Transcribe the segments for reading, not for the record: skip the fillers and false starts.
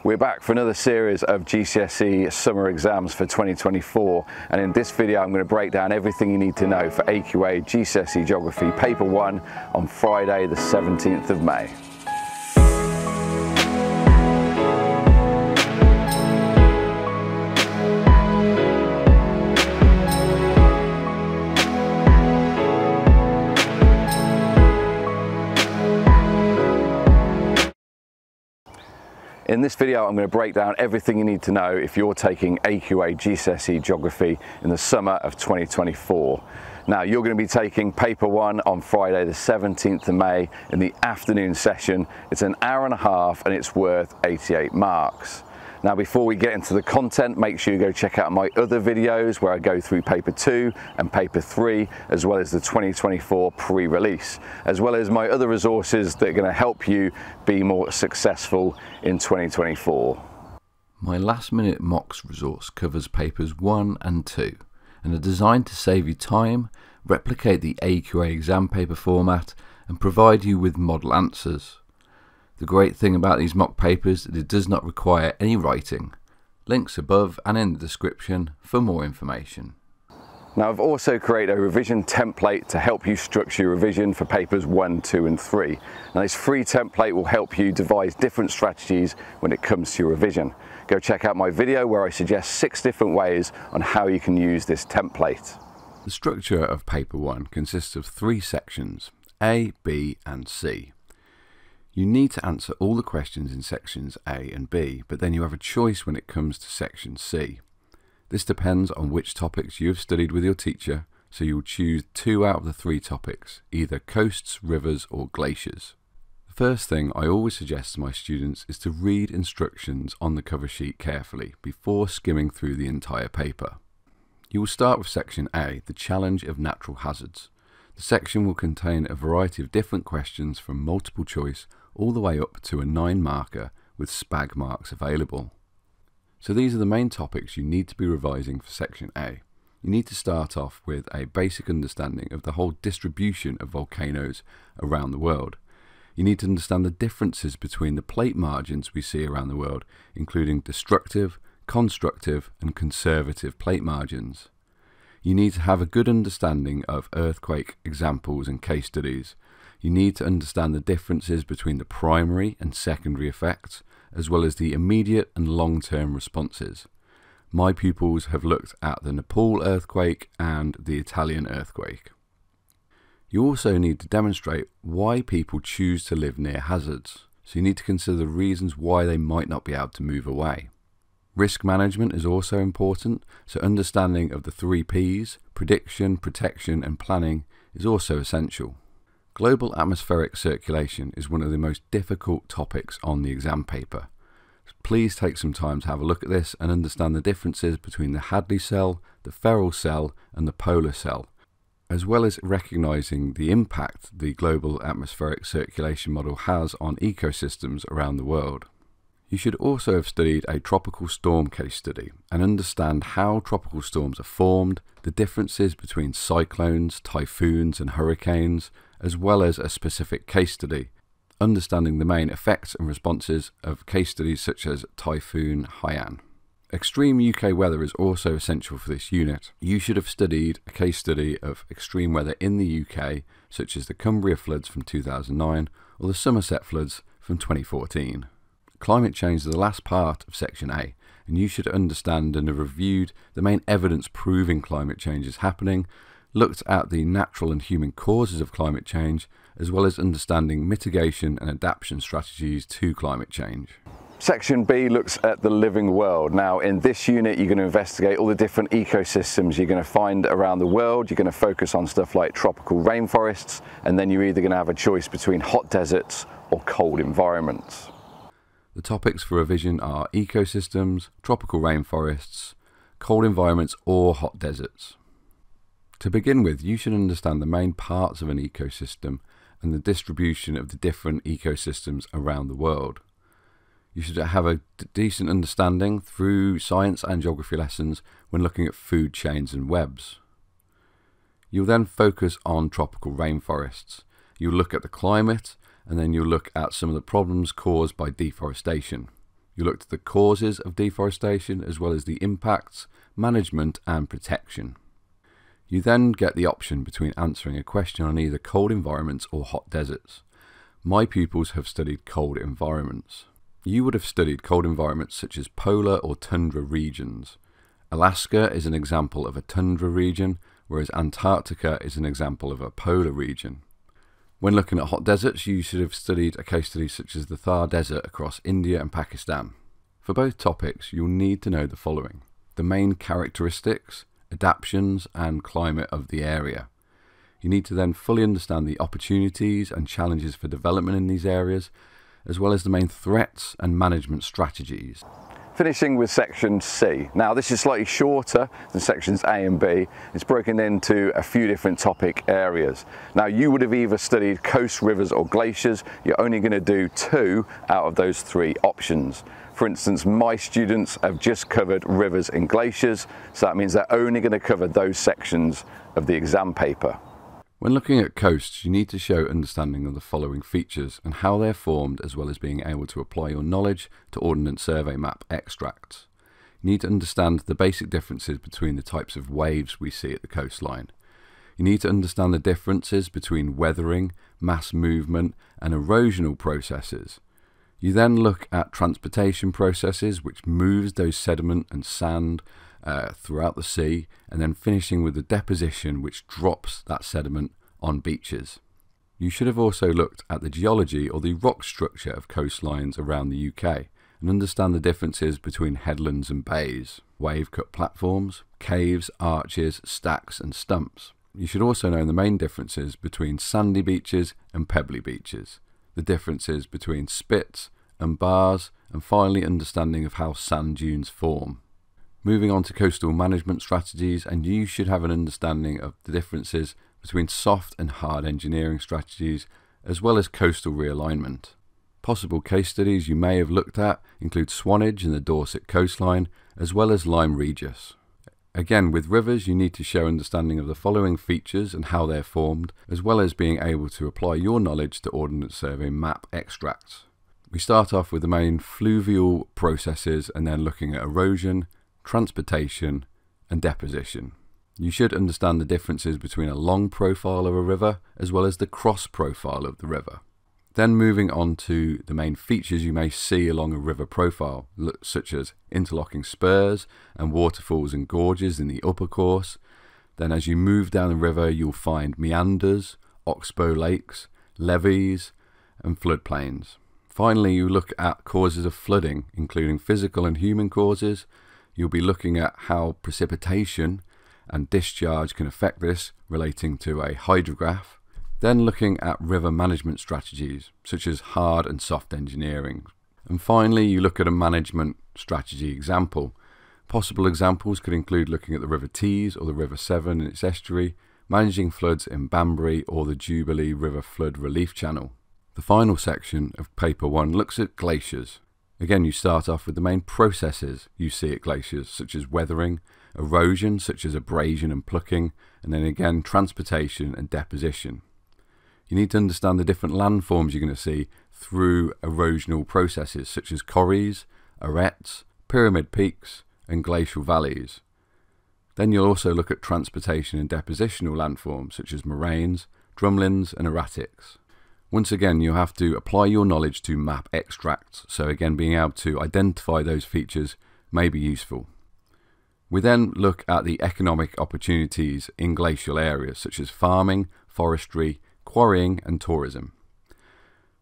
We're back for another series of GCSE summer exams for 2024, and in this video I'm going to break down everything you need to know for AQA GCSE Geography Paper 1 on Friday the 17th of May. In this video I'm going to break down everything you need to know if you're taking AQA GCSE Geography in the summer of 2024. Now you're going to be taking paper 1 on Friday the 17th of May in the afternoon session. It's an hour and a half and it's worth 88 marks. Now before we get into the content, make sure you go check out my other videos where I go through paper 2 and paper 3 as well as the 2024 pre-release, as well as my other resources that are going to help you be more successful in 2024. My last minute mocks resource covers papers 1 and 2 and are designed to save you time, replicate the AQA exam paper format and provide you with model answers. The great thing about these mock papers is that it does not require any writing. Links above and in the description for more information. Now I've also created a revision template to help you structure your revision for papers 1, 2 and 3. Now this free template will help you devise different strategies when it comes to your revision. Go check out my video where I suggest 6 different ways on how you can use this template. The structure of paper 1 consists of 3 sections, A, B and C. You need to answer all the questions in sections A and B, but then you have a choice when it comes to section C. This depends on which topics you have studied with your teacher, so you will choose 2 out of the 3 topics, either coasts, rivers or glaciers. The first thing I always suggest to my students is to read instructions on the cover sheet carefully before skimming through the entire paper. You will start with section A, the challenge of natural hazards. The section will contain a variety of different questions from multiple choice all the way up to a 9 marker with SPAG marks available. So these are the main topics you need to be revising for section A. You need to start off with a basic understanding of the whole distribution of volcanoes around the world. You need to understand the differences between the plate margins we see around the world, including destructive, constructive and conservative plate margins. You need to have a good understanding of earthquake examples and case studies. You need to understand the differences between the primary and secondary effects, as well as the immediate and long-term responses. My pupils have looked at the Nepal earthquake and the Italian earthquake. You also need to demonstrate why people choose to live near hazards, so you need to consider the reasons why they might not be able to move away. Risk management is also important, so understanding of the 3 Ps, prediction, protection and planning is also essential. Global atmospheric circulation is one of the most difficult topics on the exam paper. Please take some time to have a look at this and understand the differences between the Hadley cell, the Ferrel cell and the polar cell, as well as recognising the impact the global atmospheric circulation model has on ecosystems around the world. You should also have studied a tropical storm case study and understand how tropical storms are formed, the differences between cyclones, typhoons and hurricanes, as well as a specific case study, understanding the main effects and responses of case studies such as Typhoon Haiyan. Extreme UK weather is also essential for this unit. You should have studied a case study of extreme weather in the UK, such as the Cumbria floods from 2009 or the Somerset floods from 2014. Climate change is the last part of section A, and you should understand and have reviewed the main evidence proving climate change is happening, looked at the natural and human causes of climate change, as well as understanding mitigation and adaptation strategies to climate change. Section B looks at the living world. Now in this unit you're going to investigate all the different ecosystems you're going to find around the world. You're going to focus on stuff like tropical rainforests, and then you're either going to have a choice between hot deserts or cold environments. The topics for revision are ecosystems, tropical rainforests, cold environments or hot deserts. To begin with, you should understand the main parts of an ecosystem and the distribution of the different ecosystems around the world. You should have a decent understanding through science and geography lessons when looking at food chains and webs. You'll then focus on tropical rainforests. You'll look at the climate, and then you'll look at some of the problems caused by deforestation. You looked at the causes of deforestation as well as the impacts, management and protection. You then get the option between answering a question on either cold environments or hot deserts. My pupils have studied cold environments. You would have studied cold environments such as polar or tundra regions. Alaska is an example of a tundra region, whereas Antarctica is an example of a polar region. When looking at hot deserts, you should have studied a case study such as the Thar Desert across India and Pakistan. For both topics, you'll need to know the following: the main characteristics, adaptations and climate of the area. You need to then fully understand the opportunities and challenges for development in these areas, as well as the main threats and management strategies. Finishing with section C. Now this is slightly shorter than sections A and B. It's broken into a few different topic areas. Now you would have either studied coast, rivers or glaciers. You're only going to do 2 out of those 3 options. For instance, my students have just covered rivers and glaciers, so that means they're only going to cover those sections of the exam paper. When looking at coasts, you need to show understanding of the following features and how they're formed, as well as being able to apply your knowledge to Ordnance Survey map extracts. You need to understand the basic differences between the types of waves we see at the coastline. You need to understand the differences between weathering, mass movement and erosional processes. You then look at transportation processes, which moves those sediment and sand throughout the sea, and then finishing with the deposition, which drops that sediment on beaches. You should have also looked at the geology or the rock structure of coastlines around the UK and understand the differences between headlands and bays, wave-cut platforms, caves, arches, stacks and stumps. You should also know the main differences between sandy beaches and pebbly beaches, the differences between spits and bars, and finally understanding of how sand dunes form. Moving on to coastal management strategies, and you should have an understanding of the differences between soft and hard engineering strategies, as well as coastal realignment. Possible case studies you may have looked at include Swanage in the Dorset coastline, as well as Lyme Regis. Again, with rivers, you need to show understanding of the following features and how they're formed, as well as being able to apply your knowledge to Ordnance Survey map extracts. We start off with the main fluvial processes and then looking at erosion, transportation and deposition. You should understand the differences between a long profile of a river as well as the cross profile of the river. Then moving on to the main features you may see along a river profile, such as interlocking spurs and waterfalls and gorges in the upper course. Then as you move down the river, you'll find meanders, oxbow lakes, levees and floodplains. Finally, you look at causes of flooding, including physical and human causes. You'll be looking at how precipitation and discharge can affect this, relating to a hydrograph. Then looking at river management strategies, such as hard and soft engineering. And finally, you look at a management strategy example. Possible examples could include looking at the River Tees or the River Severn and its estuary, managing floods in Banbury or the Jubilee River Flood Relief Channel. The final section of Paper 1 looks at glaciers. Again, you start off with the main processes you see at glaciers, such as weathering, erosion, such as abrasion and plucking, and then again transportation and deposition. You need to understand the different landforms you're going to see through erosional processes, such as corries, arêtes, pyramid peaks, and glacial valleys. Then you'll also look at transportation and depositional landforms, such as moraines, drumlins, and erratics. Once again, you have to apply your knowledge to map extracts, so again being able to identify those features may be useful. We then look at the economic opportunities in glacial areas such as farming, forestry, quarrying and tourism.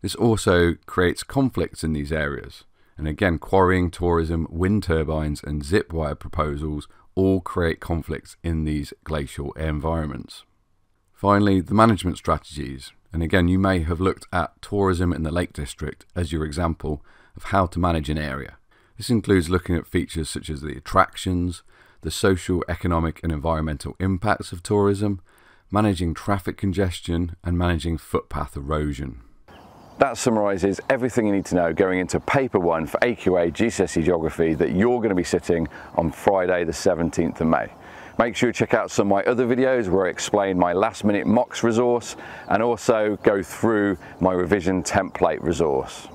This also creates conflicts in these areas, and again quarrying, tourism, wind turbines and zip wire proposals all create conflicts in these glacial environments. Finally, the management strategies. And again, you may have looked at tourism in the Lake District as your example of how to manage an area. This includes looking at features such as the attractions, the social, economic and environmental impacts of tourism, managing traffic congestion and managing footpath erosion. That summarises everything you need to know going into Paper 1 for AQA GCSE Geography that you're going to be sitting on Friday the 17th of May. Make sure you check out some of my other videos where I explain my last minute mocks resource and also go through my revision template resource.